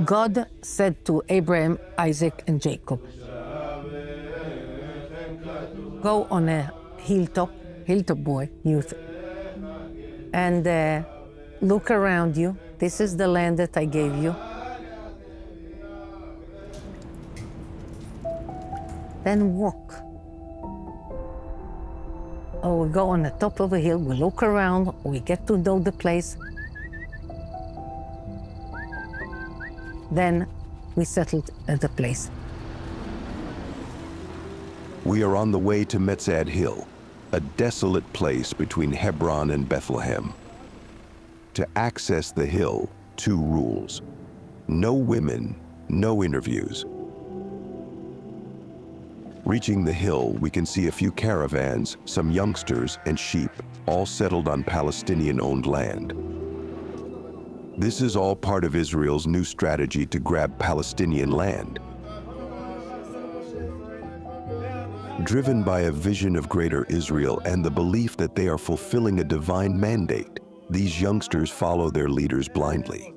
God said to Abraham, Isaac, and Jacob, go on a hilltop youth, and look around you. This is the land that I gave you. Then walk. Or we go on the top of a hill, we look around, we get to know the place. Then we settled at the place. We are on the way to Metzad Hill, a desolate place between Hebron and Bethlehem. To access the hill, 2 rules. No women, no interviews. Reaching the hill, we can see a few caravans, some youngsters, and sheep, all settled on Palestinian-owned land. This is all part of Israel's new strategy to grab Palestinian land. Driven by a vision of greater Israel and the belief that they are fulfilling a divine mandate, these youngsters follow their leaders blindly.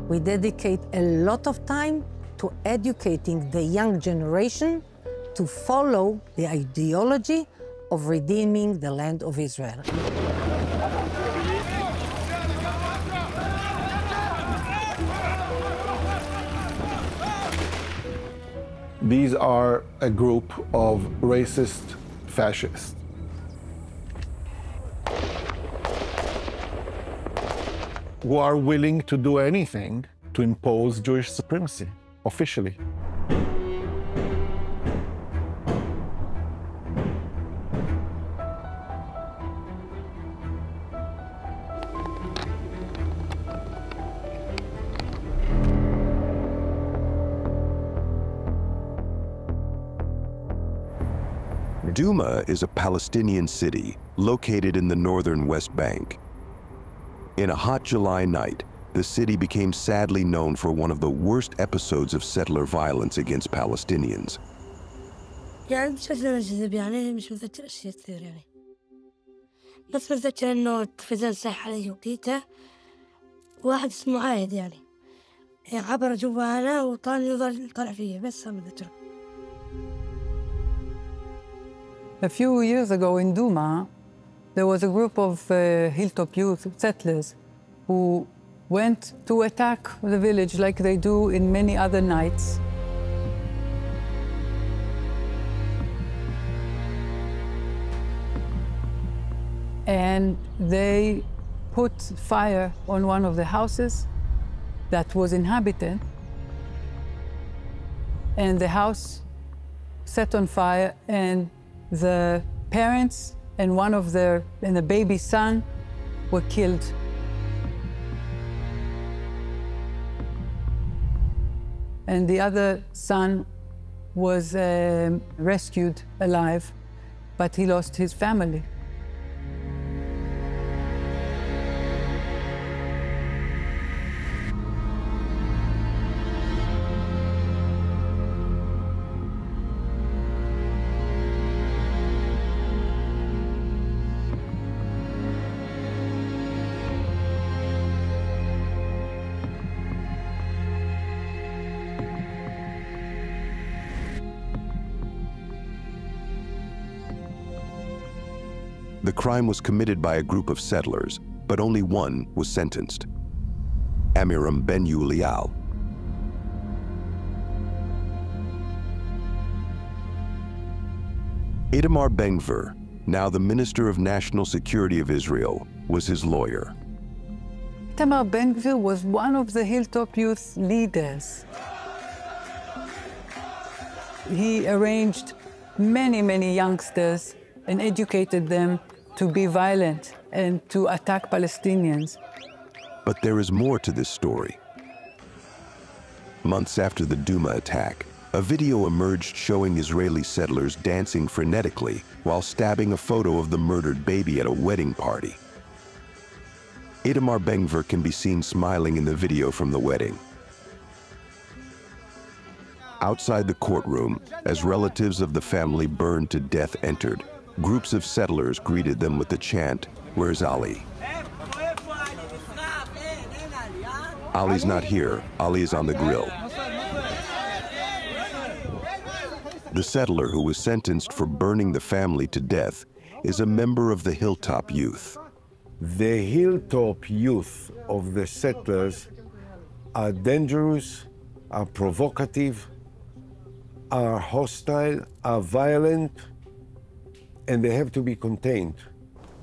We dedicate a lot of time to educating the young generation to follow the ideology of redeeming the land of Israel. These are a group of racist fascists. Who are willing to do anything to impose Jewish supremacy, officially. Duma is a Palestinian city located in the northern West Bank. In a hot July night, the city became sadly known for one of the worst episodes of settler violence against Palestinians. يعني بشكل منجذب يعني مش متذكر أشياء كثير يعني بس متذكر إنه التلفزيون صح عليه وقتها واحد اسمه عايد يعني عبر جوا أنا وطال يظل طالع فيه بس ما متذكر. A few years ago in Duma, there was a group of Hilltop Youth settlers who went to attack the village like they do in many other nights. And they put fire on one of the houses that was inhabited, and the house set on fire, and the parents and the baby son were killed. And the other son was rescued alive, but he lost his family. The crime was committed by a group of settlers, but only one was sentenced. Amiram Ben Yulial. Itamar Ben-Gvir, now the Minister of National Security of Israel, was his lawyer. Itamar Ben-Gvir was one of the Hilltop Youth leaders. He arranged many youngsters and educated them to be violent and to attack Palestinians. But there is more to this story. Months after the Duma attack, a video emerged showing Israeli settlers dancing frenetically while stabbing a photo of the murdered baby at a wedding party. Itamar Ben-Gvir can be seen smiling in the video from the wedding. Outside the courtroom, as relatives of the family burned to death entered, groups of settlers greeted them with the chant, "Where's Ali?" Ali's not here. Ali is on the grill. The settler who was sentenced for burning the family to death is a member of the Hilltop Youth. The Hilltop Youth of the settlers are dangerous, are provocative, are hostile, are violent, and they have to be contained.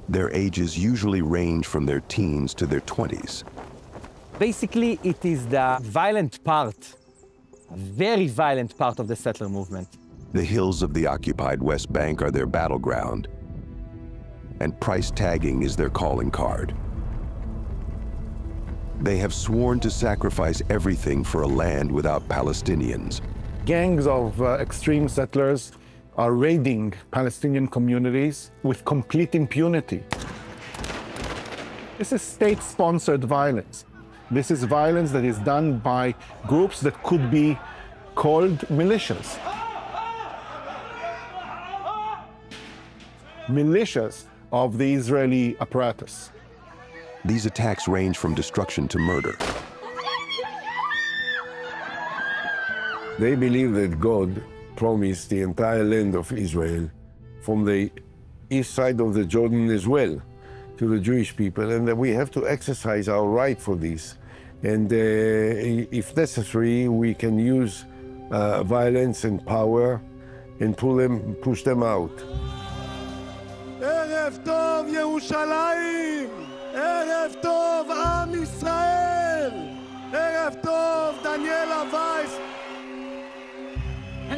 Their ages usually range from their teens to their 20s. Basically, it is the violent part, a very violent part of the settler movement. The hills of the occupied West Bank are their battleground, and price tagging is their calling card. They have sworn to sacrifice everything for a land without Palestinians. Gangs of extreme settlers are raiding Palestinian communities with complete impunity. This is state-sponsored violence. This is violence that is done by groups that could be called militias. Militias of the Israeli apparatus. These attacks range from destruction to murder. They believe that God promised the entire land of Israel from the east side of the Jordan as well to the Jewish people, and that we have to exercise our right for this. And if necessary, we can use violence and power and push them out. ערב טוב ירושלים, ערב טוב עם ישראל, ערב טוב דניאלה וייס.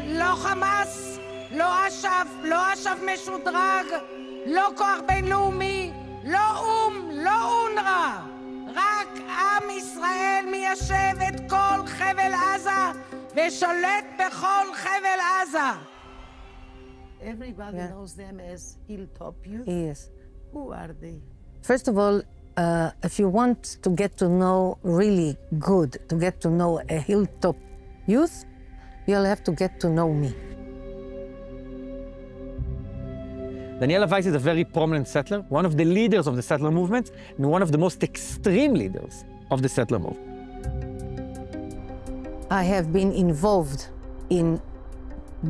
לא חמאס, לא אש"ף, לא אש"ף משודרג, לא כוח בינלאומי, לא או"ם, לא אונר"א. רק עם ישראל מיישב את כל חבל עזה ושולט בכל חבל עזה. Everybody knows them as Hilltop Youth. Yes. Who are they? First of all, if you want to get to know really good, to get to know a Hilltop Youth, you'll have to get to know me. Daniela Weiss is a very prominent settler, one of the leaders of the settler movement, and one of the most extreme leaders of the settler movement. I have been involved in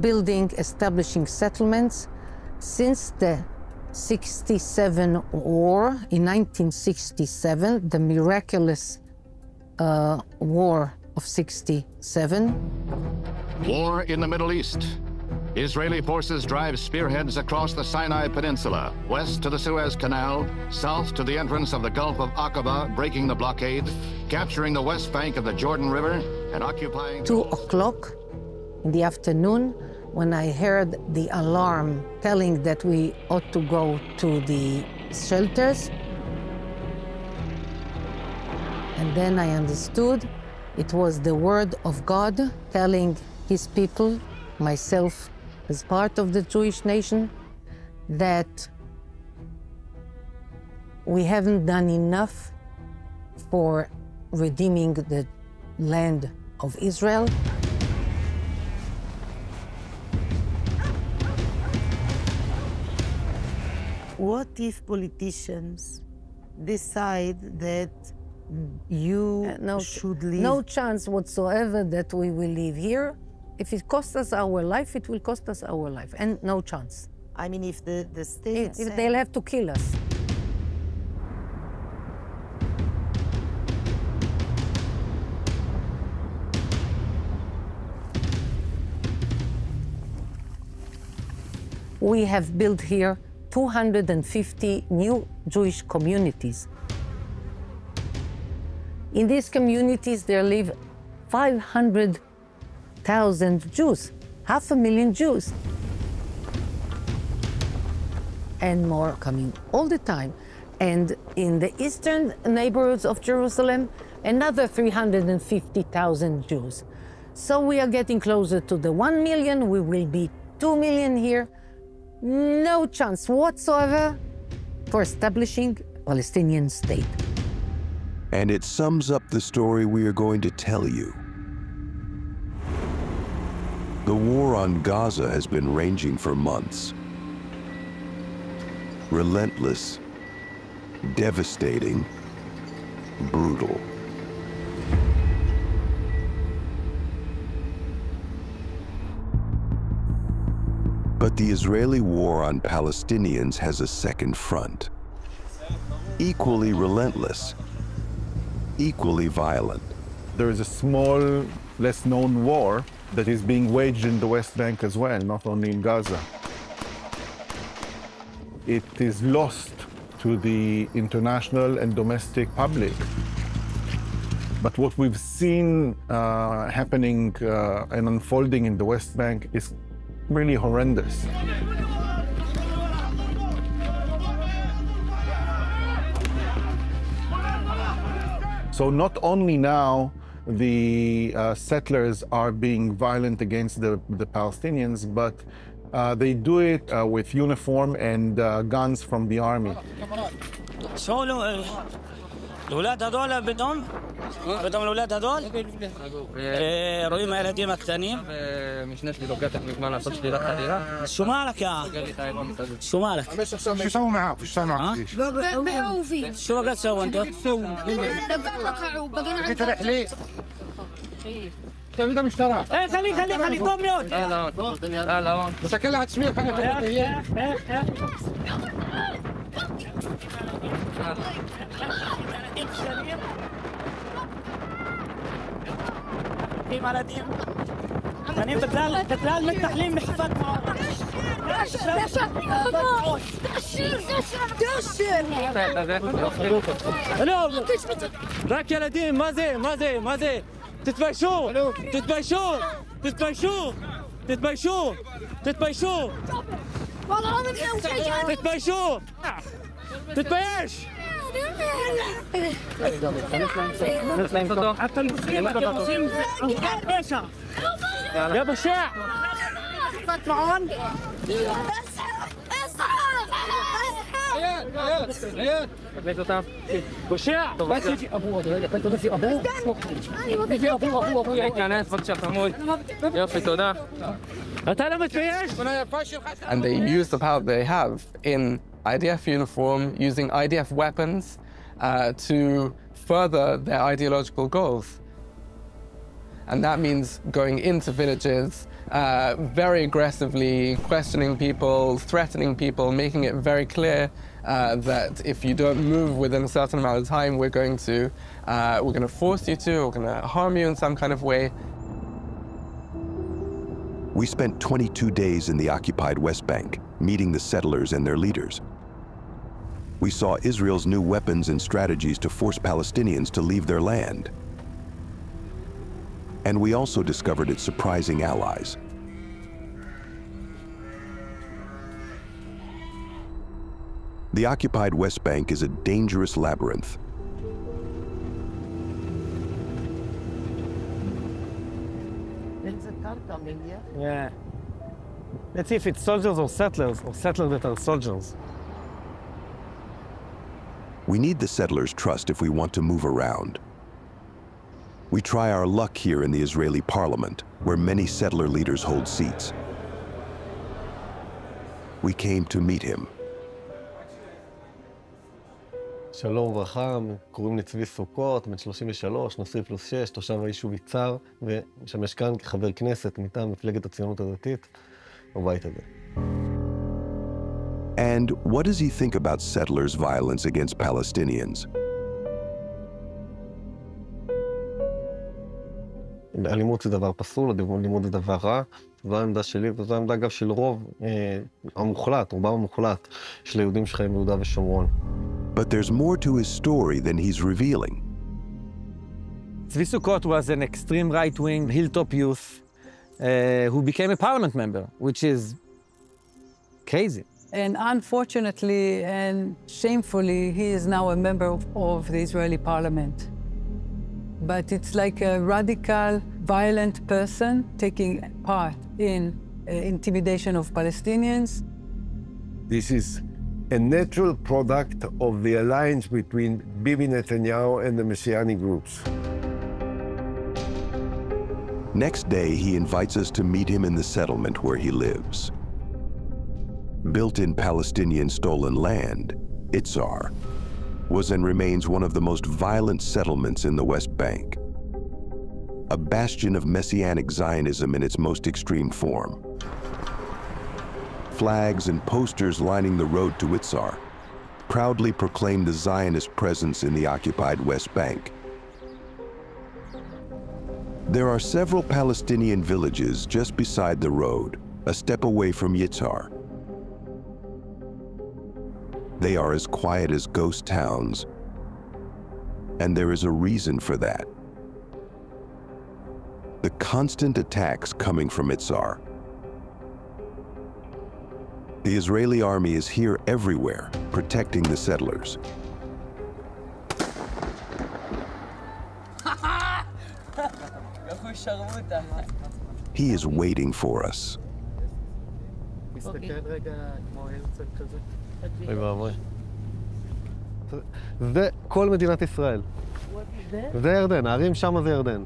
building, establishing settlements since the 67 war. In 1967, the miraculous war of 67. War in the Middle East. Israeli forces drive spearheads across the Sinai Peninsula, west to the Suez Canal, south to the entrance of the Gulf of Aqaba, breaking the blockade, capturing the west bank of the Jordan River, and occupying... 2 o'clock in the afternoon, when I heard the alarm telling that we ought to go to the shelters. And then I understood it was the word of God telling his people, myself as part of the Jewish nation, that we haven't done enough for redeeming the land of Israel. What if politicians decide that you should leave? No chance whatsoever that we will live here. If it costs us our life, it will cost us our life, and no chance. I mean, if the state... If they'll have to kill us. We have built here 250 new Jewish communities. In these communities, there live 500,000 Jews, 500,000 Jews. And more coming all the time. And in the eastern neighborhoods of Jerusalem, another 350,000 Jews. So we are getting closer to the 1 million. We will be 2 million here. No chance whatsoever for establishing a Palestinian state. And it sums up the story we are going to tell you. The war on Gaza has been raging for months. Relentless, devastating, brutal. But the Israeli war on Palestinians has a second front. Equally relentless, equally violent. There is a small, less-known war that is being waged in the West Bank as well, not only in Gaza. It is lost to the international and domestic public. But what we've seen happening and unfolding in the West Bank is really horrendous. So not only now the settlers are being violent against the Palestinians, but they do it with uniform and guns from the army. الأولاد هذول بدهم الأولاد هذول رويهم الهديم الثانيين مش نشلي لوقاتك ما نصلش لي رقة شو مالك يا شو مالك شو سووا معاه شو سووا معاه شو بقى تسووا انتوا قلت رحلة كم اشترى ايه خلي قوم يوت لا بس كلها تسمير في مالدين يعني تتلال متحلين محفظ راك يا لدين ما زي تتبايشوا والله هذا تتبايش يا بشاع معون بشاع بس في ابوه في ابوه يعني فتش حمود يا فتودا and they use the power they have in IDF uniform, using IDF weapons to further their ideological goals. And that means going into villages, very aggressively questioning people, threatening people, making it very clear that if you don't move within a certain amount of time, we're going to force you to, we're going to harm you in some kind of way. We spent 22 days in the occupied West Bank, meeting the settlers and their leaders. We saw Israel's new weapons and strategies to force Palestinians to leave their land. And we also discovered its surprising allies. The occupied West Bank is a dangerous labyrinth. There's a car coming here. Yeah. Let's see if it's soldiers or settlers that are soldiers. We need the settlers' trust if we want to move around. We try our luck here in the Israeli parliament, where many settler leaders hold seats. We came to meet him. שלום וברכה, קוראים לי צבי סוכות, בן 33, נשוי +6, תושב היישוב יצהר, ומשמש כאן כחבר כנסת מטעם מפלגת הציונות הדתית בבית הזה. And what does he think about settlers' violence against Palestinians? אלימות זה דבר פסול, אלימות זה דבר רע, זו העמדה שלי, וזו העמדה אגב של רוב המוחלט, רובם המוחלט של היהודים שחיים ביהודה ושומרון. But there's more to his story than he's revealing. Tzvi Sukkot was an extreme right-wing Hilltop Youth who became a parliament member, which is crazy. And unfortunately and shamefully, he is now a member of the Israeli parliament. But it's like a radical, violent person taking part in intimidation of Palestinians. This is a natural product of the alliance between Bibi Netanyahu and the Messianic groups. Next day, he invites us to meet him in the settlement where he lives. Built in Palestinian stolen land, Itzar was and remains one of the most violent settlements in the West Bank. A bastion of Messianic Zionism in its most extreme form. flags and posters lining the road to Yitzhar proudly proclaim the Zionist presence in the occupied West Bank. There are several Palestinian villages just beside the road, a step away from Yitzhar. They are as quiet as ghost towns, and there is a reason for that. The constant attacks coming from Yitzhar. The Israeli army is here everywhere, protecting the settlers. He is waiting for us. זה כל מדינת ישראל. זה ירדן, הערים שם זה ירדן.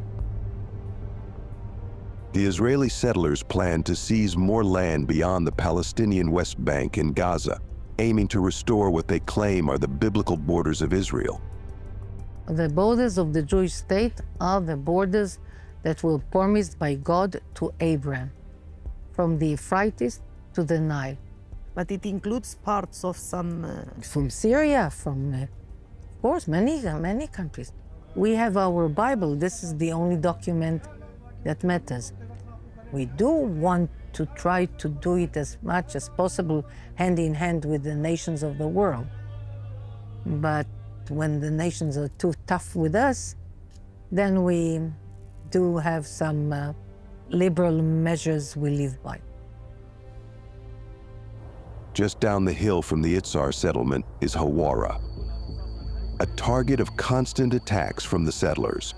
The Israeli settlers plan to seize more land beyond the Palestinian West Bank and Gaza, aiming to restore what they claim are the biblical borders of Israel. The borders of the Jewish state are the borders that were promised by God to Abraham, from the Euphrates to the Nile. But it includes parts of some... From Syria, from, of course, many countries. We have our Bible. This is the only document that matters. We do want to try to do it as much as possible, hand in hand with the nations of the world. But when the nations are too tough with us, then we do have some liberal measures we live by. Just down the hill from the Yitzhar settlement is Hawara, a target of constant attacks from the settlers.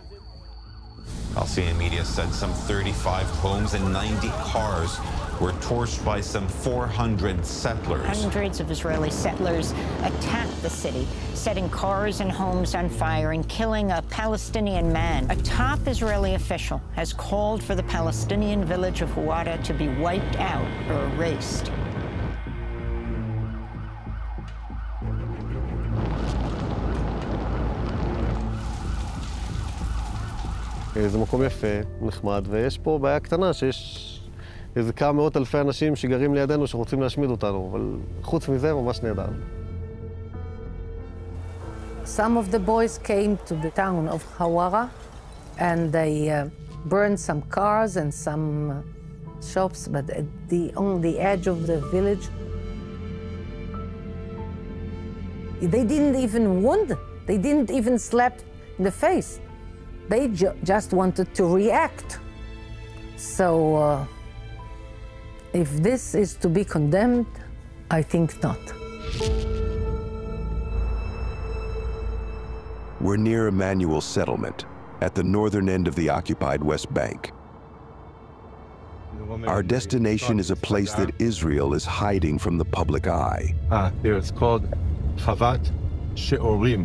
Palestinian media said some 35 homes and 90 cars were torched by some 400 settlers. Hundreds of Israeli settlers attacked the city, setting cars and homes on fire and killing a Palestinian man. A top Israeli official has called for the Palestinian village of Hawara to be wiped out or erased. זה מקום יפה, נחמד, ויש פה בעיה קטנה שיש איזה כמה מאות אלפי אנשים שגרים לידינו שרוצים להשמיד אותנו, אבל חוץ מזה ממש נהדר. Some of the boys came to the town of Hawara and they burned some cars and some shops, but on the edge of the village, they didn't even wound, they didn't even slap in the face. They just wanted to react. So if this is to be condemned, I think not. We're near Emmanuel's settlement, at the northern end of the occupied West Bank. Our destination is a place that Israel is hiding from the public eye. Here it's called Chavat She'orim,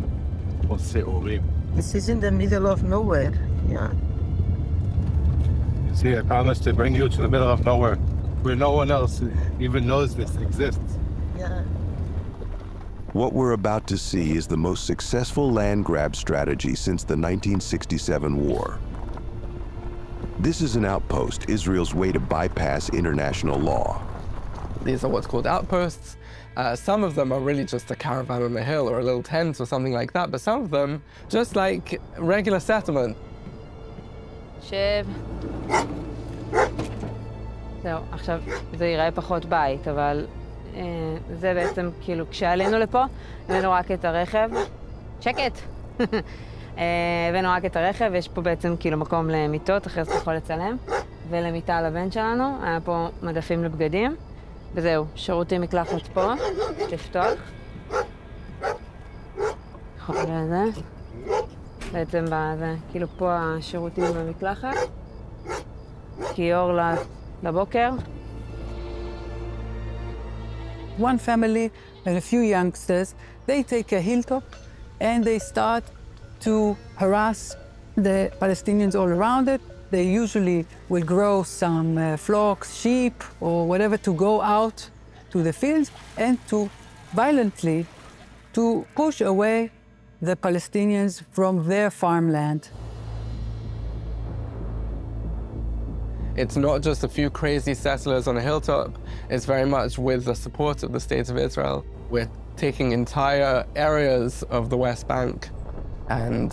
or Se'orim. This is in the middle of nowhere, yeah. See, I promised to bring you to the middle of nowhere, where no one else even knows this exists. Yeah. What we're about to see is the most successful land grab strategy since the 1967 war. This is an outpost, Israel's way to bypass international law. These are what's called outposts. Some of them are really just a caravan on a hill or a little tent or something like that, but some of them just like regular settlement. שב. זהו, עכשיו זה ייראה פחות בית, אבל זה בעצם כאילו כשעלינו לפה, הבאנו רק את הרכב. שקט! הבאנו רק את הרכב, יש פה בעצם כאילו מקום למיטות, אחרי זה יכול לצלם, ולמיטה לבן שלנו, היה פה מדפים לבגדים. וזהו, שירותים מקלחת פה, לפתוח. חוץ לזה. בעצם בזה, כאילו פה השירותים במקלחת. כיור לבוקר. One family and a few youngsters, they take a hilltop and they start to harass the Palestinians all around it. They usually will grow some flocks, sheep, or whatever to go out to the fields and to violently to push away the Palestinians from their farmland. It's not just a few crazy settlers on a hilltop. It's very much with the support of the State of Israel. We're taking entire areas of the West Bank and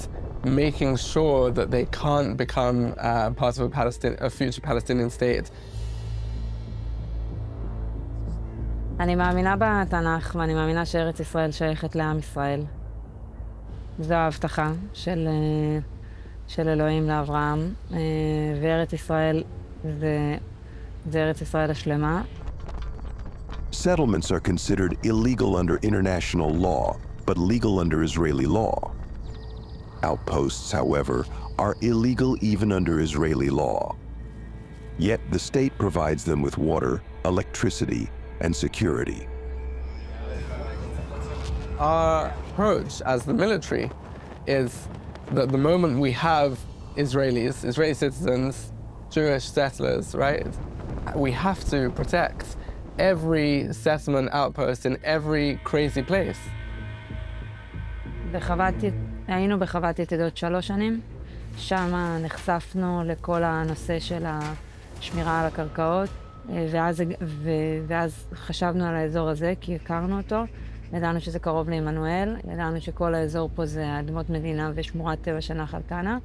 making sure that they can't become part of a future Palestinian state. אני מאמינה בתנ"ך, ואני מאמינה שארץ ישראל שייכת לעם ישראל. זו ההבטחה של אלוהים לאברהם, וארץ ישראל זה ארץ ישראל השלמה. Settlements are considered illegal under international law, but legal under Israeli law. Outposts, however, are illegal even under Israeli law. Yet the state provides them with water, electricity, and security. Our approach as the military is that the moment we have Israeli citizens, Jewish settlers, right, we have to protect every settlement outpost in every crazy place. היינו בחוות יתדות 3 שנים, שם נחשפנו לכל הנושא של השמירה על הקרקעות, ואז חשבנו על האזור הזה כי הכרנו אותו, ידענו שזה קרוב לעמנואל, ידענו שכל האזור פה זה אדמות מדינה ושמורת טבע של נחל כנא.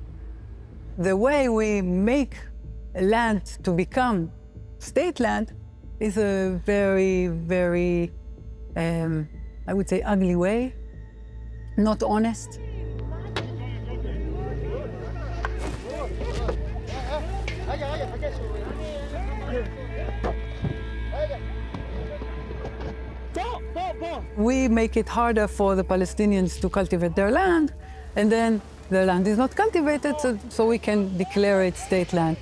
The way we make land to become state land is a very, very, I would say, ugly way, not honest. We make it harder for the Palestinians to cultivate their land, and then the land is not cultivated, so we can declare it state land.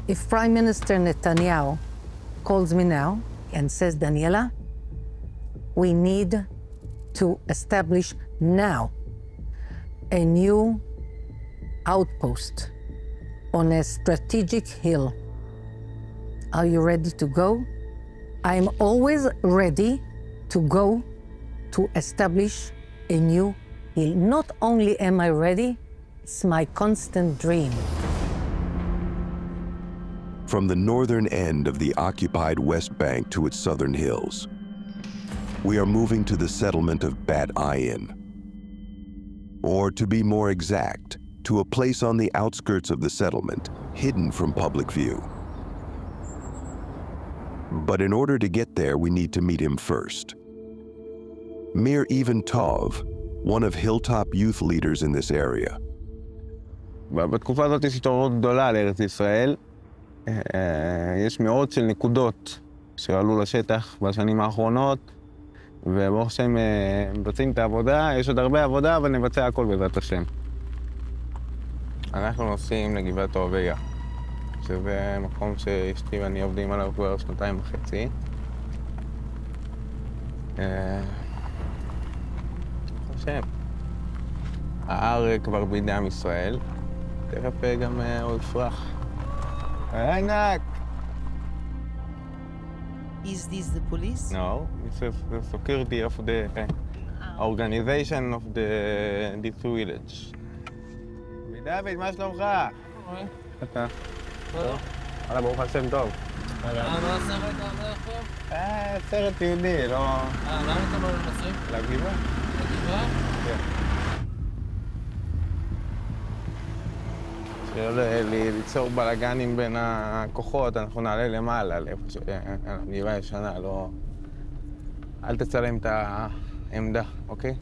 If Prime Minister Netanyahu calls me now and says, Daniela, we need to establish now a new outpost on a strategic hill. Are you ready to go? I'm always ready to go to establish a new hill. Not only am I ready, it's my constant dream. From the northern end of the occupied West Bank to its southern hills, we are moving to the settlement of Bat Ayin. Or to be more exact, to a place on the outskirts of the settlement, hidden from public view. But in order to get there, we need to meet him first. Mir Even Tov, one of Hilltop Youth leaders in this area. בתקופה הזאת יש התעוררות גדולה לארץ ישראל. יש מאות של נקודות שעלו לשטח בשנים האחרונות, וברוך השם מבצעים את העבודה. יש עוד הרבה עבודה, אבל נבצע הכל בעזרת השם. אנחנו נוסעים לגבעת העוביה, שזה מקום שאשתי ואני עובדים עליו כבר 2.5 שנים. ברוך השם. ההר כבר בידי עם ישראל, תכף גם הוא יפרח. ענק! Is this the police? No, it's the security of the organization of this village. דוד, מה שלומך? אתה? טוב. וואלה, ברוך השם טוב. מה הסרט עכשיו? סרט יהודי, לא... למה אתה לא מנסים? לגבעה. לגבעה? כן. ליצור בלגנים בין הכוחות, אנחנו נעלה למעלה, לאיפה שהגבעה ישנה, לא... אל תצלם את העמדה, אוקיי?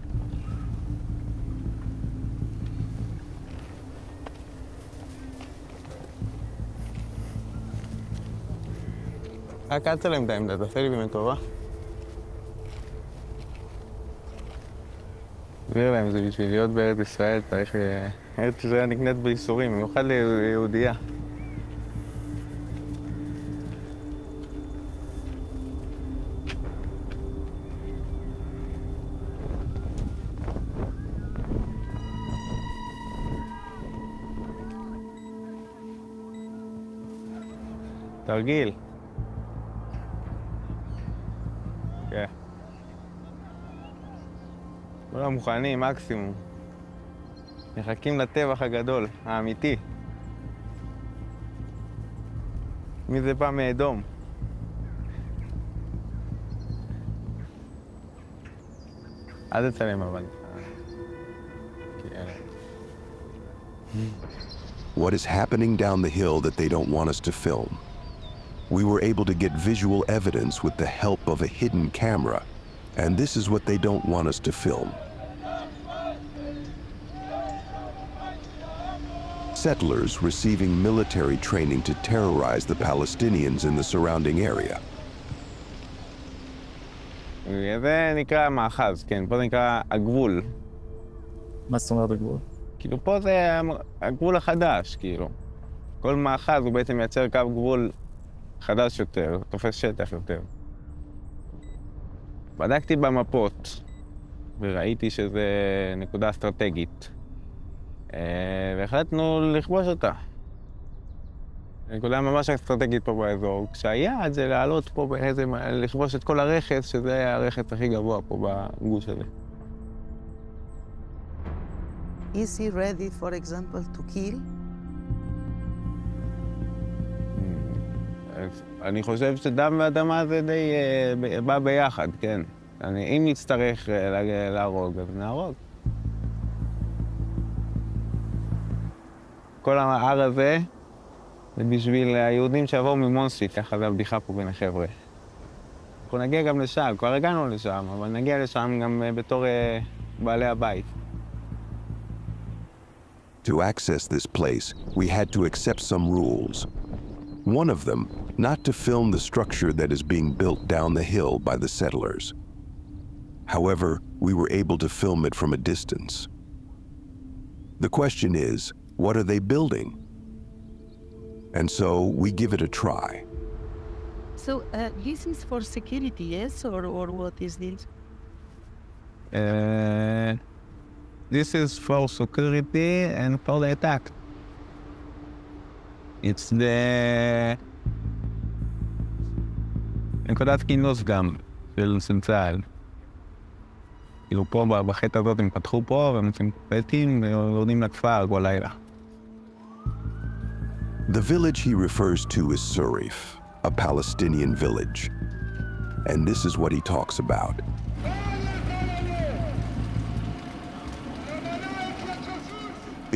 רק אל תצלם את העמדה, תעשה לי באמת טובה. תסביר להם, זה בשביל להיות בארץ ישראל, צריך... ארץ ישראל נקנית בייסורים, במיוחד ליהודייה. תרגיל. כן. כולם מוכנים, מקסימום. מחכים לטבח הגדול, האמיתי. מי זה בא מאדום? אל תצלם אבל. What is happening down the hill that they don't want us to film? We were able to get visual evidence with the help of a hidden camera, and this is what they don't want us to film. Settlers receiving military training to terrorize the Palestinians in the surrounding area. זה נקרא מאחז, כן, פה זה נקרא הגבול. מה זאת אומרת הגבול? כאילו פה זה הגבול החדש, כאילו. כל מאחז הוא בעצם מייצר קו גבול חדש יותר, תופס שטח יותר. בדקתי במפות וראיתי שזה נקודה אסטרטגית. והחלטנו לכבוש אותה. נקודה ממש אסטרטגית פה באזור. כשהיעד זה לעלות פה בעצם, לכבוש את כל הרכס, שזה הרכס הכי גבוה פה בגוש הזה. Is he ready, for example, to kill? אני חושב שדם ואדמה זה די בא ביחד, כן. אם נצטרך להרוג, אז נהרוג. כל ההר הזה זה בשביל היהודים שיבואו ממונספיט, ככה זה הבדיחה פה בין החבר'ה. אנחנו נגיע גם לשם, כבר הגענו לשם, אבל נגיע לשם גם בתור בעלי הבית. To access this place, we had to accept some rules. One of them, not to film the structure that is being built down the hill by the settlers. However, we were able to film it from a distance. The question is, what are they building? And so we give it a try. So this is for security, yes, or what is this? This is for security and for the attack. It's the נקודת כינוס גם של צה"ל. כאילו פה בחטא הזאת הם פתחו פה והם עושים פטים ויורדים לכפר כל לילה. The village he refers to is Surif, a Palestinian village. And this is what he talks about.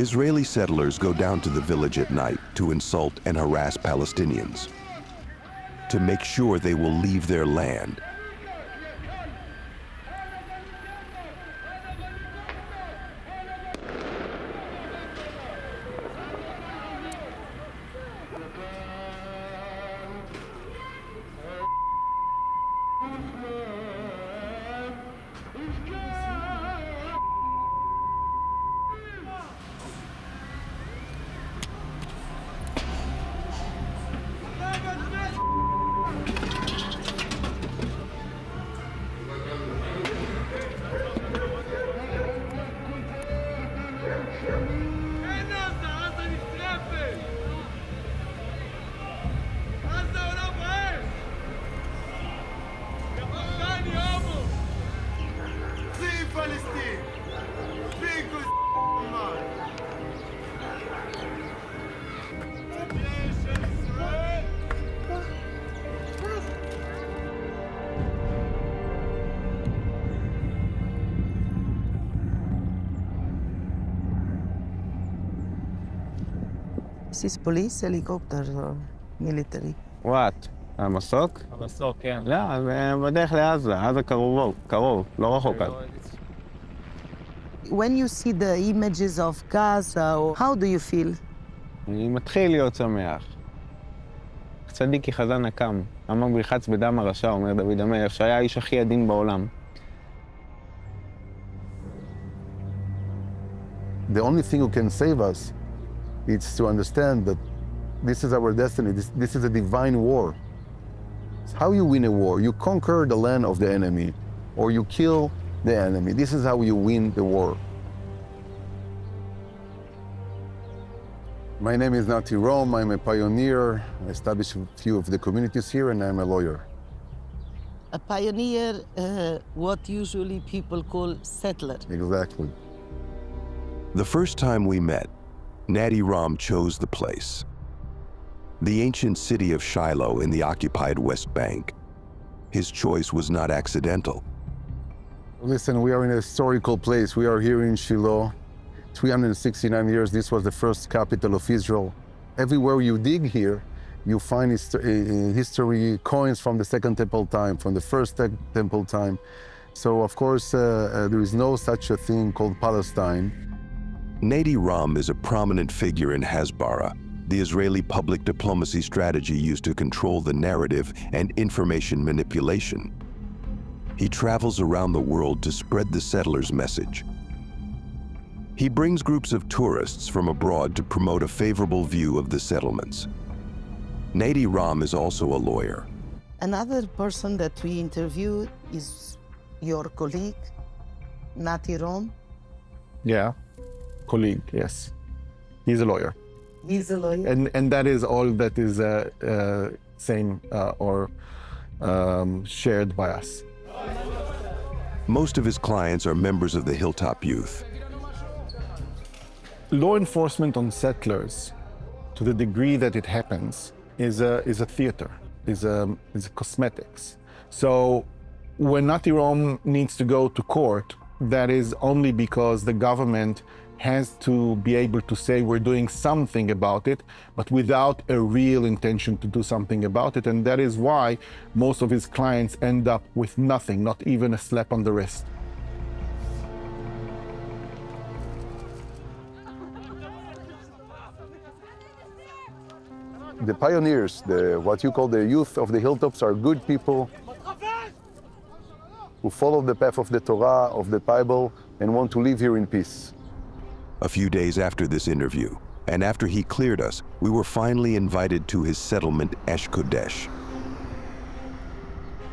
Israeli settlers go down to the village at night to insult and harass Palestinians, to make sure they will leave their land. This is police, helicopters or military? What? המסוק? המסוק, כן. לא, זה בדרך לעזה, עזה קרוב, לא רחוק. When you see the images of Gaza, how do you feel? אני מתחיל להיות שמח. צדיק כי חזן הקם. אמר בריחץ בדם הרשע, אומר דוד המלך, שהיה האיש הכי עדין בעולם. The only thing who can save us is to understand that this is our destiny. This is a divine war. It's how you win a war. You conquer the land of the enemy, or you kill the enemy. This is how you win the war. My name is Nati Rom. I'm a pioneer. I established a few of the communities here, and I'm a lawyer. A pioneer, what usually people call settler. Exactly. The first time we met, Nati Rom chose the place. The ancient city of Shiloh in the occupied West Bank. His choice was not accidental. Listen, we are in a historical place. We are here in Shiloh. 369 years, this was the first capital of Israel. Everywhere you dig here, you find history coins from the Second Temple time, from the First Temple time. So, of course, there is no such a thing called Palestine. Nati Rom is a prominent figure in Hasbara, the Israeli public diplomacy strategy used to control the narrative and information manipulation. He travels around the world to spread the settlers' message. He brings groups of tourists from abroad to promote a favorable view of the settlements. Nati Rom is also a lawyer. Another person that we interviewed is your colleague, Nati Rom. Yeah, colleague, yes. He's a lawyer. He's a lawyer. And that is all that is same or shared by us. Most of his clients are members of the Hilltop Youth. Law enforcement on settlers, to the degree that it happens, is a theater, is a cosmetics. So when Nati Rom needs to go to court, that is only because the government has to be able to say we're doing something about it, but without a real intention to do something about it. And that is why most of his clients end up with nothing, not even a slap on the wrist. The pioneers, what you call the youth of the hilltops, are good people who follow the path of the Torah, of the Bible, and want to live here in peace. A few days after this interview, and after he cleared us, we were finally invited to his settlement, Esh Kodesh.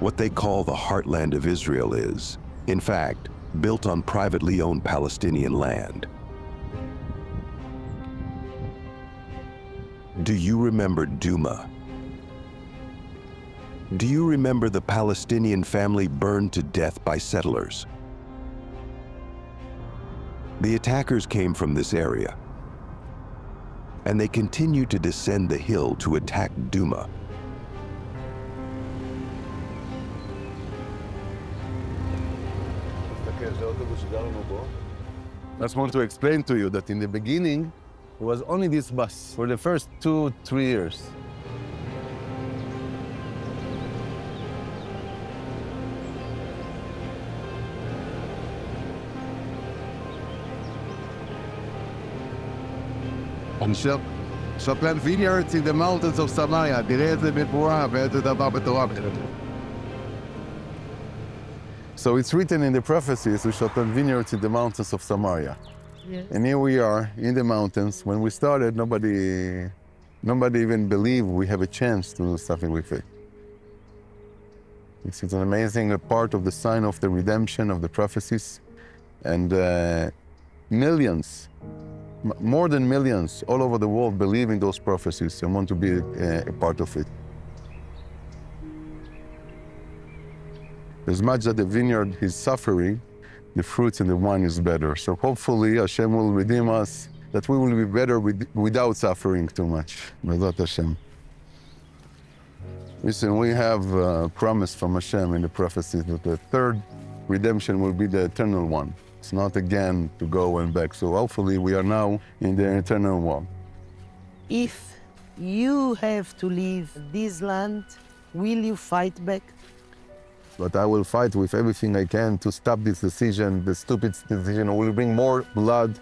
What they call the heartland of Israel is, in fact, built on privately owned Palestinian land. Do you remember Duma? Do you remember the Palestinian family burned to death by settlers? The attackers came from this area, and they continued to descend the hill to attack Duma. I just want to explain to you that in the beginning, it was only this bus for the first 2-3 years. שופלן vineyards in the mountains of Samaria, תראה את זה מפורט ואיזה דבר בתורה. So it's written in the prophecies, we shall plant vineyards in the mountains of Samaria. Yes. And here we are in the mountains. When we started, nobody even believed we have a chance to do something with it. It's an amazing part of the sign of the redemption of the prophecies. And millions, more than millions, all over the world believe in those prophecies and want to be a part of it. As much that the vineyard is suffering, the fruits and the wine is better. So hopefully Hashem will redeem us, that we will be better without suffering too much. B'ezrat Hashem. Listen, we have a promise from Hashem in the prophecies that the third redemption will be the eternal one. It's not again to go and back. So hopefully we are now in the eternal one. If you have to leave this land, will you fight back? But I will fight with everything I can to stop this decision, the stupid decision. It will bring more blood.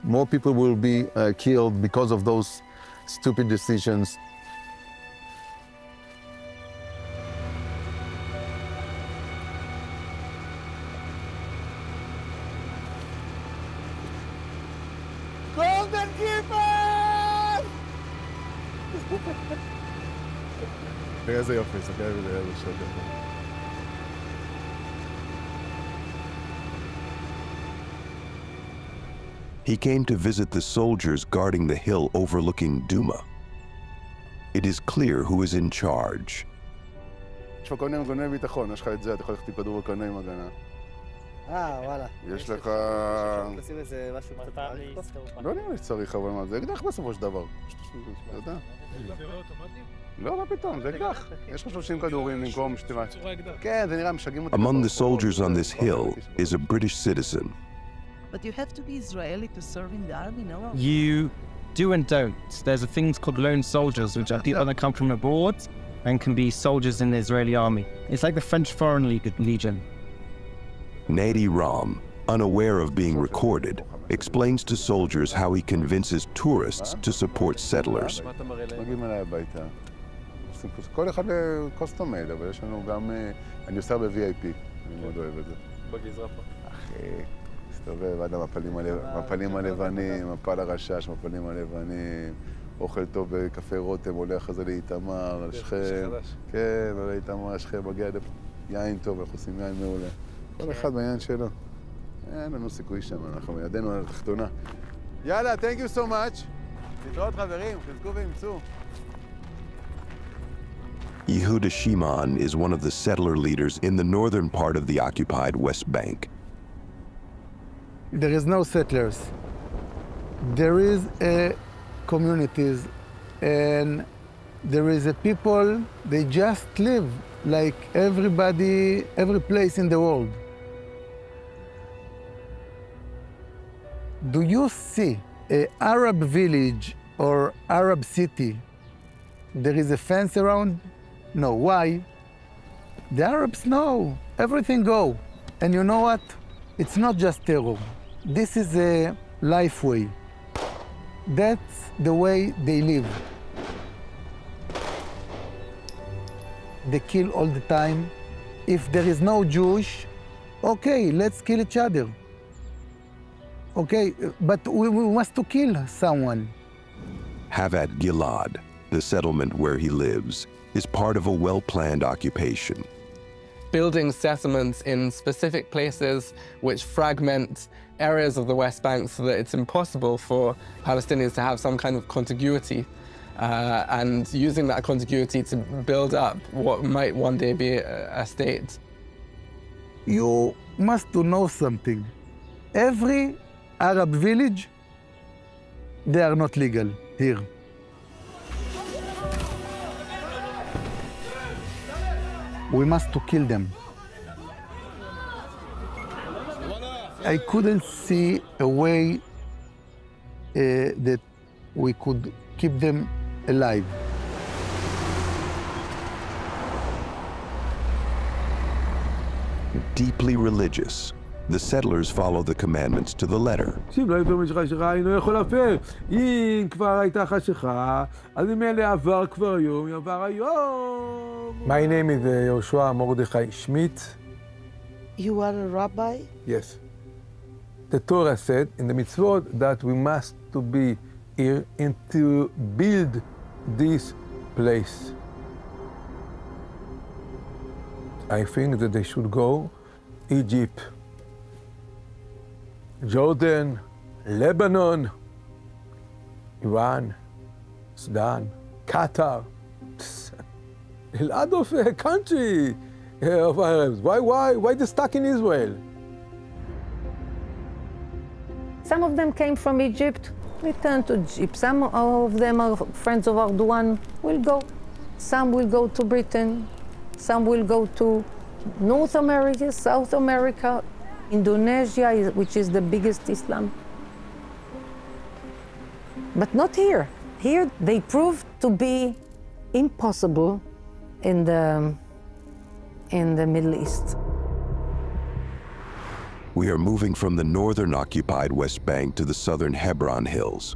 More people will be killed because of those stupid decisions. Golden Keeper! איזה יופי, זה כאלה איזה שגר. He came to visit the soldiers guarding the hill overlooking Duma. It is clear who is in charge. יש לך כל מיני מנגנוני ביטחון, יש לך את זה, אתה יכול ללכת עם כדור וקנה עם הגנה. וואלה. יש לך... תשים איזה משהו קצת... לא נראה לי שצריך, אבל מה, זה אקדח בסופו של דבר. אתה יודע? לא, מה פתאום, זה אקדח. יש לך 30 כדורים במקום שתימה. כן, זה נראה, משגעים אותי. Among the soldiers on this hill is a British citizen. But you have to be Israeli to serve in the army, no? You do and don't. There's things called lone soldiers, which are people that come from abroad and can be soldiers in the Israeli army. It's like the French Foreign Legion. Nadi Ram, unaware of being recorded, explains to soldiers how he convinces tourists to support settlers. מגיעים אליי הביתה. כל אחד קוסטום מייד, אבל יש לנו גם... אני עושה ב-VIP, אני מאוד אוהב את זה. בגזרה פה. אחי, מסתובב עד המפלים הלבנים, מפל הרשש, מפלים הלבנים, אוכל טוב בקפה רותם, עולה אחרי זה לאיתמר, שכם. כן, עולה לאיתמר, שכם, מגיע יין טוב, אנחנו עושים יין מעולה. כל אחד בעניין שלו. אין לנו סיכוי שם, אנחנו ידנו על התחתונה. יאללה, thank you so much. להתראות חברים, חזקו ואמצו. Yehuda Shimon is one of the settler leaders in the northern part of the occupied West Bank. There is no settlers. There is communities, and there is a people, they just live like everybody, every place in the world. Do you see an Arab village or Arab city, there is a fence around? No. Why? The Arabs know everything go. And you know what? It's not just terror. This is a life way. That's the way they live. They kill all the time. If there is no Jewish, okay, let's kill each other. Okay, but we must to kill someone. Havat Gilad, the settlement where he lives, is part of a well-planned occupation. Building settlements in specific places which fragment areas of the West Bank so that it's impossible for Palestinians to have some kind of contiguity, and using that contiguity to build up what might one day be a state. You must to know something. Every Arab village, they are not legal here. We must to kill them. I couldn't see a way that we could keep them alive. Deeply religious, the settlers follow the commandments to the letter. My name is Yoshua Mordechai Schmidt. You are a rabbi? Yes. The Torah said in the mitzvot that we must to be here and to build this place. I think that they should go Egypt, Jordan, Lebanon, Iran, Sudan, Qatar. A lot of country of Arabs. Why they stuck in Israel? Some of them came from Egypt, returned to Egypt. Some of them are friends of Erdogan, will go. Some will go to Britain. Some will go to North America, South America, Indonesia, which is the biggest Islam. But not here. Here they proved to be impossible in the Middle East. We are moving from the northern occupied West Bank to the southern Hebron Hills.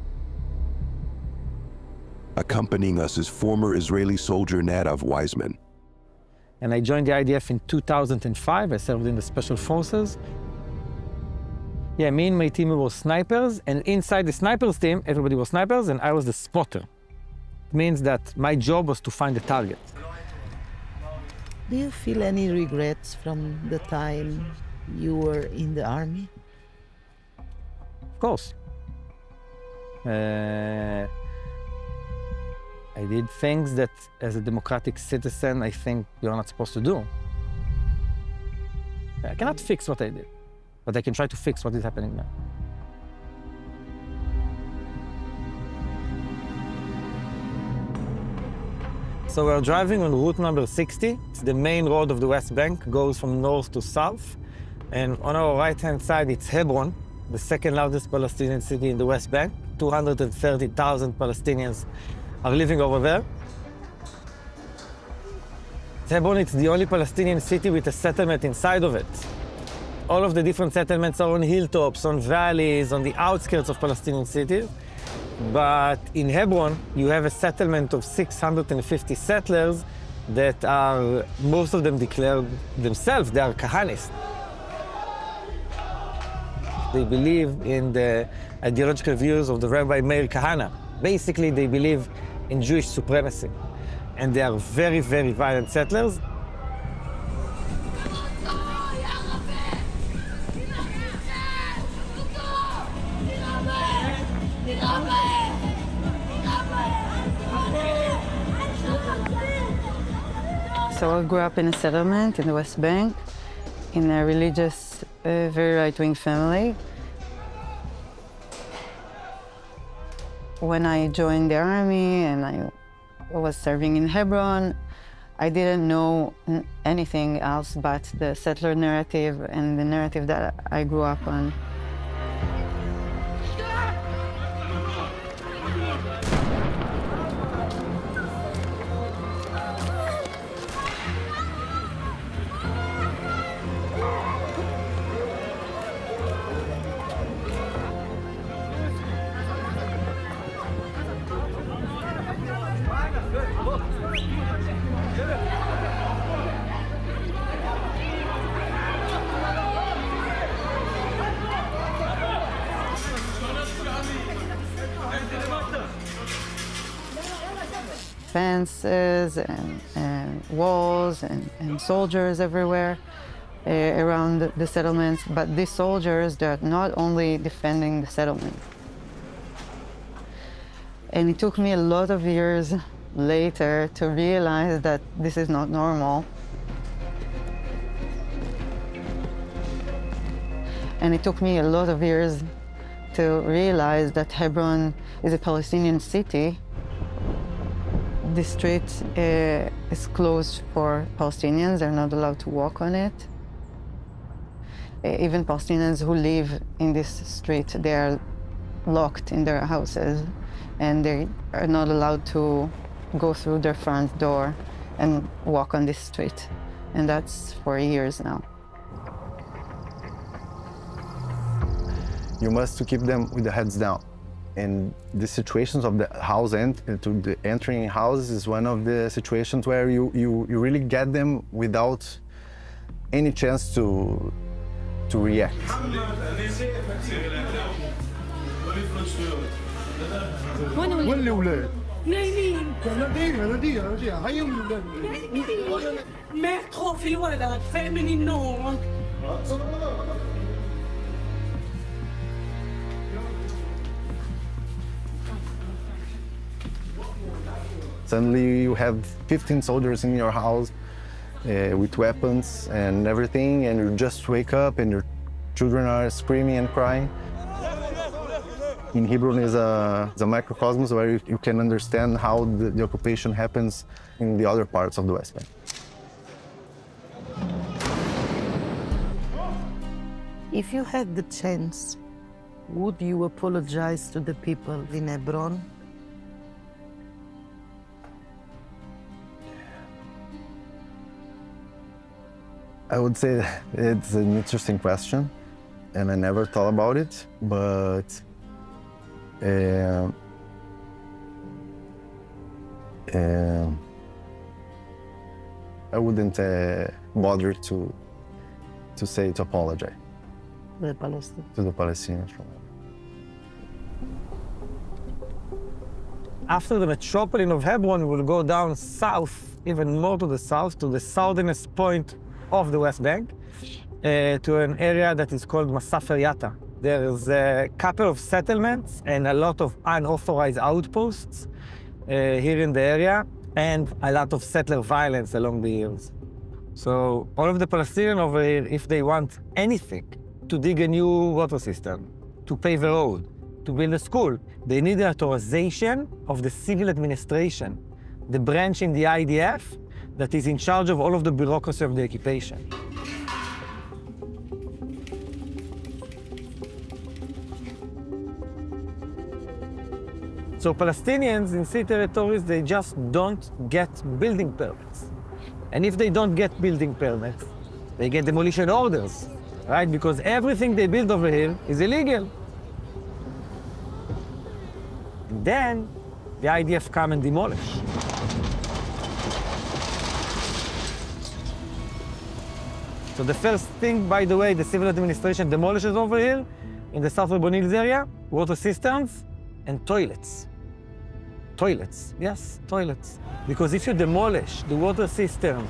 Accompanying us is former Israeli soldier Nadav Weizman. And I joined the IDF in 2005. I served in the Special Forces. Yeah, me and my team were snipers, and inside the snipers team, everybody was snipers, and I was the spotter. It means that my job was to find the target. Do you feel any regrets from the time you were in the army? Of course. I did things that, as a democratic citizen, I think you're not supposed to do. I cannot fix what I did, but I can try to fix what is happening now. So we're driving on route number 60. It's the main road of the West Bank, goes from north to south. And on our right-hand side, it's Hebron, the second largest Palestinian city in the West Bank. 230,000 Palestinians are living over there. Hebron, it's the only Palestinian city with a settlement inside of it. All of the different settlements are on hilltops, on valleys, on the outskirts of Palestinian cities. But in Hebron, you have a settlement of 650 settlers that are, most of them declare themselves, they are Kahanists. They believe in the ideological views of the Rabbi Meir Kahana. Basically, they believe in Jewish supremacy. And they are very, very violent settlers. So I grew up in a settlement in the West Bank, in a religious, very right-wing family. When I joined the army and I was serving in Hebron, I didn't know anything else but the settler narrative and the narrative that I grew up on. Fences and walls and soldiers everywhere around the settlements. But these soldiers, they're not only defending the settlement. And it took me a lot of years later to realize that this is not normal. And it took me a lot of years to realize that Hebron is a Palestinian city. The street is closed for Palestinians. They're not allowed to walk on it. Even Palestinians who live in this street, they are locked in their houses and they are not allowed to go through their front door and walk on this street. And that's for years now. You must keep them with the heads down. And the situations of the house to the entering houses is one of the situations where you really get them without any chance to react. Suddenly you have 15 soldiers in your house with weapons and everything, and you just wake up and your children are screaming and crying. In Hebron is a microcosmos where you can understand how the occupation happens in the other parts of the West Bank. If you had the chance, would you apologize to the people in Hebron? I would say it's an interesting question, and I never thought about it, but I wouldn't bother to apologize The Palestinians. to the Palestinians. After the metropolitan of Hebron, we'll go down south, even more to the south, to the southernest point of the West Bank, to an area that is called Masaferiata. There's a couple of settlements and a lot of unauthorized outposts here in the area, and a lot of settler violence along the years. So all of the Palestinians over here, if they want anything, to dig a new water system, to pave a road, to build a school, they need the authorization of the civil administration, the branch in the IDF that is in charge of all of the bureaucracy of the occupation. So Palestinians in sea territories, they just don't get building permits. And if they don't get building permits, they get demolition orders, right? Because everything they build over here is illegal. And then the IDF come and demolish. So the first thing, by the way, the civil administration demolishes over here in the South Urban Hills area, water systems and toilets. Toilets, yes, toilets. Because if you demolish the water system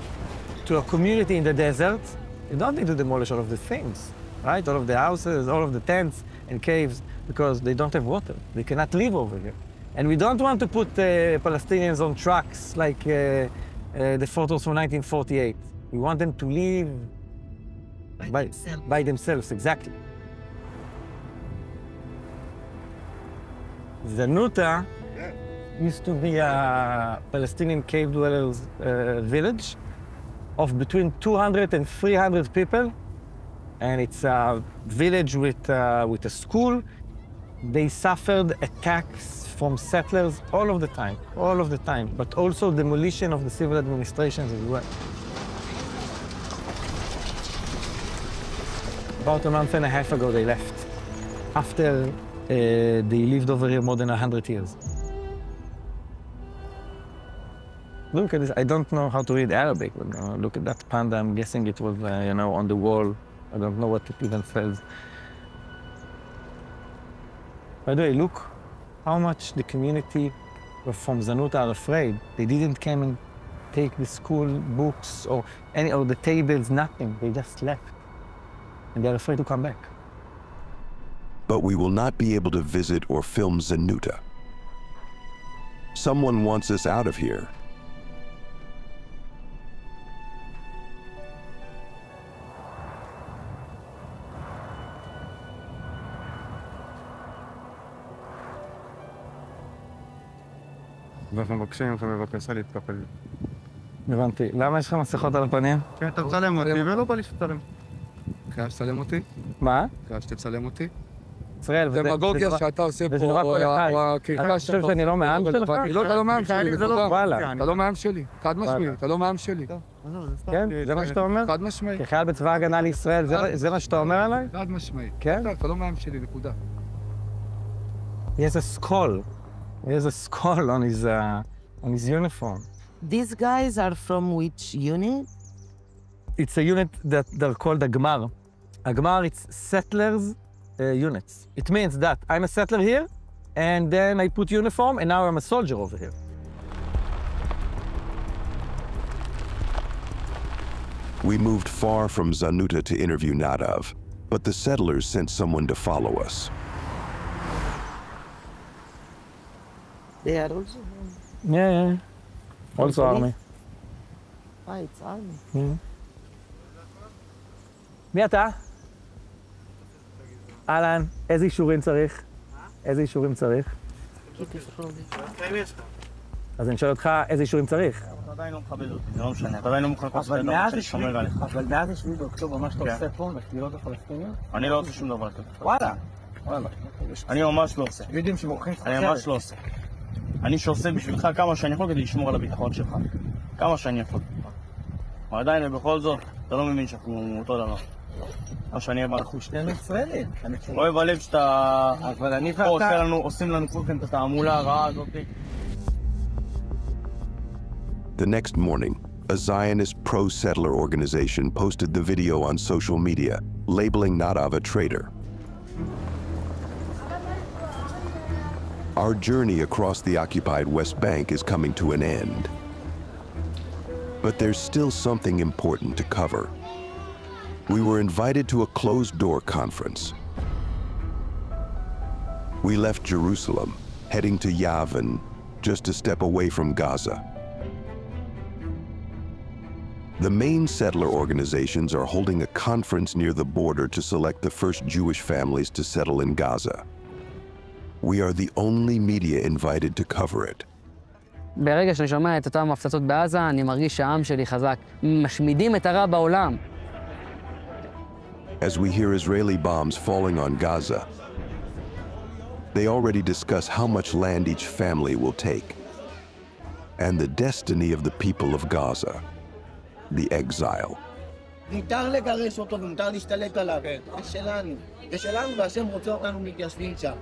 to a community in the desert, you don't need to demolish all of the things, right? All of the houses, all of the tents and caves, because they don't have water. They cannot live over here. And we don't want to put Palestinians on trucks like the photos from 1948. We want them to live by themselves, exactly. Zanuta used to be a Palestinian cave dwellers village of between 200 and 300 people. And it's a village with a school. They suffered attacks from settlers all of the time, but also demolition of the civil administrations as well. About a month and a half ago, they left, after they lived over here more than 100 years. Look at this. I don't know how to read Arabic, but look at that panda. I'm guessing it was, you know, on the wall. I don't know what it even says. By the way, look how much the community from Zanuta are afraid. They didn't come and take the school books or the tables, nothing. They just left. And they're afraid to come back. But we will not be able to visit or film Zanuta. Someone wants us out of here. ואנחנו מבקשים לך בבקשה להתקפל. הבנתי. למה יש לך מסכות על הפנים? כן, אתה מצלם אותי ולא בא לי שתצלם. חייב שתצלם אותי? מה? חייב שתצלם אותי? ישראל, דמגוגיה שאתה עושה פה, אתה חושב שאני לא מעם שלך? לא, אתה לא מעם שלי, אתה לא מעם שלי, חד משמעי, אתה לא מעם שלי. כן? זה מה שאתה אומר? חד משמעי. כחייל בצבא ההגנה לישראל, זה מה שאתה אומר עליי? חד משמעי. כן? אתה לא מעם שלי, נקודה. He has a skull. He has a skull on his uniform. These guys are from which unit? It's a unit that they're called Agmar. Agmar, it's settlers units. It means that I'm a settler here, and then I put uniform, and now I'm a soldier over here. We moved far from Zanuta to interview Nadav, but the settlers sent someone to follow us. They are also? Yeah. Also army. It's army. מי אתה? אהלן, איזה אישורים צריך? איזה אישורים צריך? אז אני שואל אותך, איזה אישורים צריך? אתה עדיין לא מכבד אותי, זה לא משנה, אתה עדיין לא מוכן לעשות את זה, ששומר עליך. אבל מאז השביעי באוקטובר, מה שאתה עושה פה, בקהילות הפלסטיניות? אני לא עושה שום דבר כזה. וואלה. אני ממש לא עושה. אני ממש לא עושה. אני שעושה בשבילך כמה שאני יכול כדי לשמור על הביטחון שלך. כמה שאני יכול. אבל עדיין, בכל זאת, אתה לא מבין שאנחנו אותו דבר. מה שאני אבא. אנחנו שנינו ישראלים. אוהב הלב שאתה... עושים לנו כולכם את התעמולה הרעה הזאת. The next morning, a Zionist pro-settler organization posted the video on social media, labeling Nadav a traitor. Our journey across the occupied West Bank is coming to an end. But there's still something important to cover. We were invited to a closed-door conference. We left Jerusalem, heading to Yavin, just a step away from Gaza. The main settler organizations are holding a conference near the border to select the first Jewish families to settle in Gaza. We are the only media invited to cover it. ברגע שאני שומע את אותם הפצצות בעזה, אני מרגיש שהעם שלי חזק. משמידים את הרע בעולם. As we hear Israeli bombs falling on Gaza, they already discuss how much land each family will take, and the destiny of the people of Gaza, the exile. ניתן לגרש אותו ומותר להשתלט עליו. זה שלנו. זה שלנו והשם רוצה אותנו מתיישבים שם.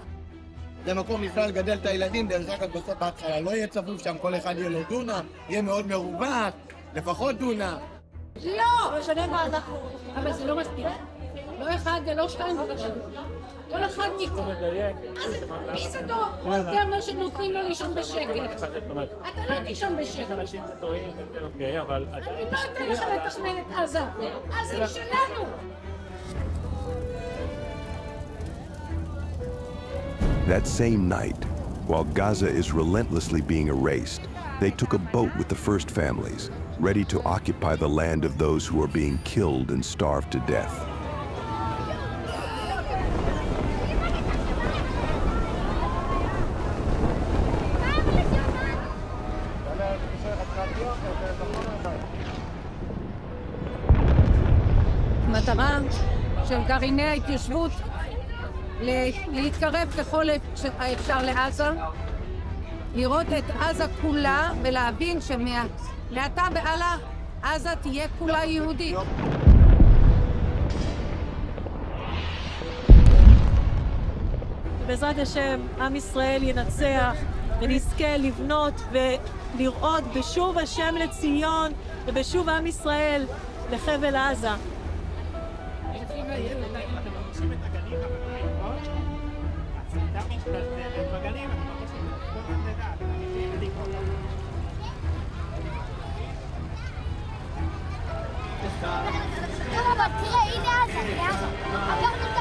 זה מקום בכלל לגדל את הילדים, דרך אגב בסוף בהתחלה לא יהיה צפוף שם, כל אחד יהיה לו דונם, יהיה מאוד מרווח, לפחות דונם. לא! משנה מה אנחנו, אבל זה לא מספיק. לא אחד ולא שתיים ולא שלוש. כל אחד מכם. אז מי זה טוב? זה אומר שנותנים לו לישון בשקט. אתה לא תישון בשקט. אנשים טועים, אבל... אני לא אתן לך לתכנן את עזה. עזה היא שלנו. That same night, while Gaza is relentlessly being erased, they took a boat with the first families, ready to occupy the land of those who are being killed and starved to death. המטרה של גרעיני ההתיישבות להתקרב ככל האפשר לעזה, לראות את עזה כולה ולהבין שמעתה והלאה עזה תהיה כולה יהודית. בעזרת השם, עם ישראל ינצח ונזכה לבנות ולראות בשוב השם לציון ובשוב עם ישראל לחבל עזה. תראה, הנה עזה, עברנו